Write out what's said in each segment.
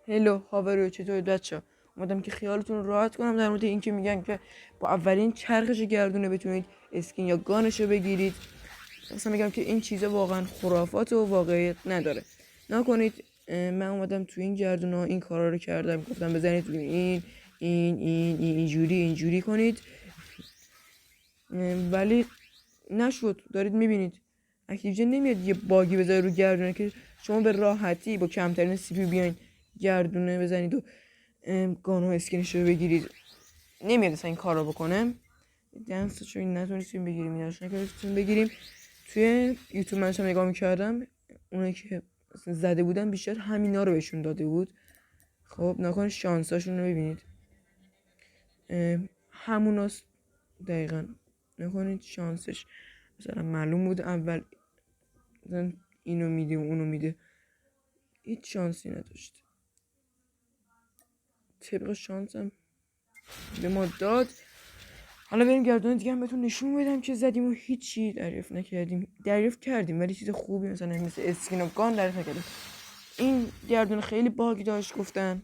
هلو هاورو، چطورید بچه‌ها؟ اومدم که خیالتون رو راحت کنم در مورد این که میگن که با اولین چرخش گردونه بتونید اسکین یا گانش رو بگیرید. مثلا میگم که این چیزا واقعا خرافات و واقعیت نداره. نکنید. من اومدم تو این گردونه این کارا رو کردم، گفتم بزنید اینجوری کنید، ولی نشد. دارید میبینید اکتیویژن نمیاد یه باگی بذاره رو گردونه که شما به راحتی با کمترین سی پی بیاین گردونه بزنید و گانو اسکینش رو بگیرید. نمیاد اصلا این کار رو بکنه. دنسش رو نتونستیم بگیریم، نیاش نکردیم بگیریم. توی یوتیوب منشم نگاه میکردم، اونایی که زده بودن بیشتر همینا رو بهشون داده بود. خب نکنه شانساشون رو ببینید، هموناست دقیقا. نکنید شانسش مثلا معلوم بود اول مثلا اینو میده و اونو میده، هیچ شانسی نداشت. طبق شانسم به ما داد. حالا بریم گردونه دیگه هم بهتون نشون بدم که زدیم و هیچی دریافت نکردیم. دریافت کردیم ولی چیز خوبی مثلا مثل اسکین و گان دریافت نکردیم. این گردونه خیلی باگ داشت، گفتن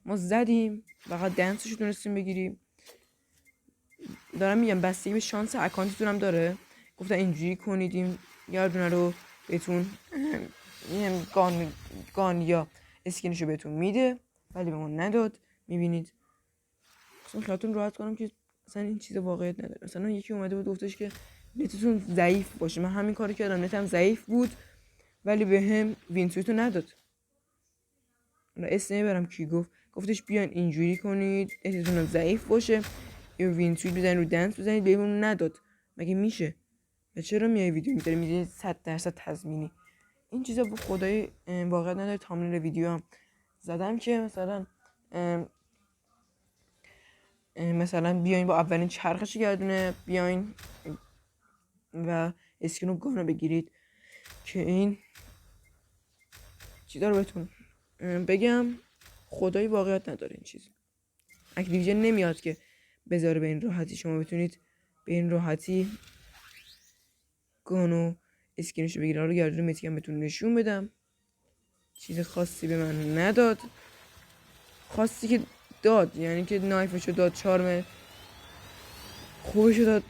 ما زدیم فقط دنسش رو تونستیم بگیریم. دارم میگم بستگی به شانس اکانتتون هم داره. گفتن اینجوری کنید این گردونه رو بهتون گان یا اسکینشو بهتون میده، ولی به ما نداد. میبینید اصلا خیالتون راحت کنم که اصلا این چیز واقعیت نداره. مثلا یکی اومده بود گفتش که نتتون ضعیف باشه، من همین کارو کردم، نتم ضعیف بود ولی به هم وینسویتو نداد. حالا اسم نمیبرم کی گفتش بیان اینجوری کنید نتتون ضعیف باشه یا وینسویت بزنید رو دنس بزنید، بهمون نداد. مگه میشه؟ و چرا میای ویدیو میذاری میگی 100% تضمینی؟ این چیزا با خدای واقعیت نداره. تامنیل ویدیو هم زدم که مثلا بیاین با اولین چرخش گردونه بیاین و اسکین و گانو بگیرید که این چیزا رو بهتون بگم. خدای واقعیت نداره این چیز. اکتیویژن نمیاد که بذاره به این راحتی شما بتونید به این راحتی گانو اسکینشو بگیرید. رو گردونه متیکم بهتون نشون بدم. چیز خاصی به من نداد. خاصی که داد یعنی که نایفشو داد، چارم خوبشو داد،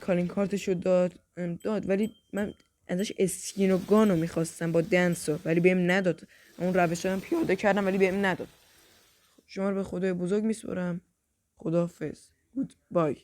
کالین کارتشو داد ولی من ازش اسکین و گانو میخواستم با دنسو، ولی بهم نداد. اون روش هم پیاده کردم ولی بهم نداد. شما رو به خدای بزرگ میسپارم. خداحافظ. گود بای.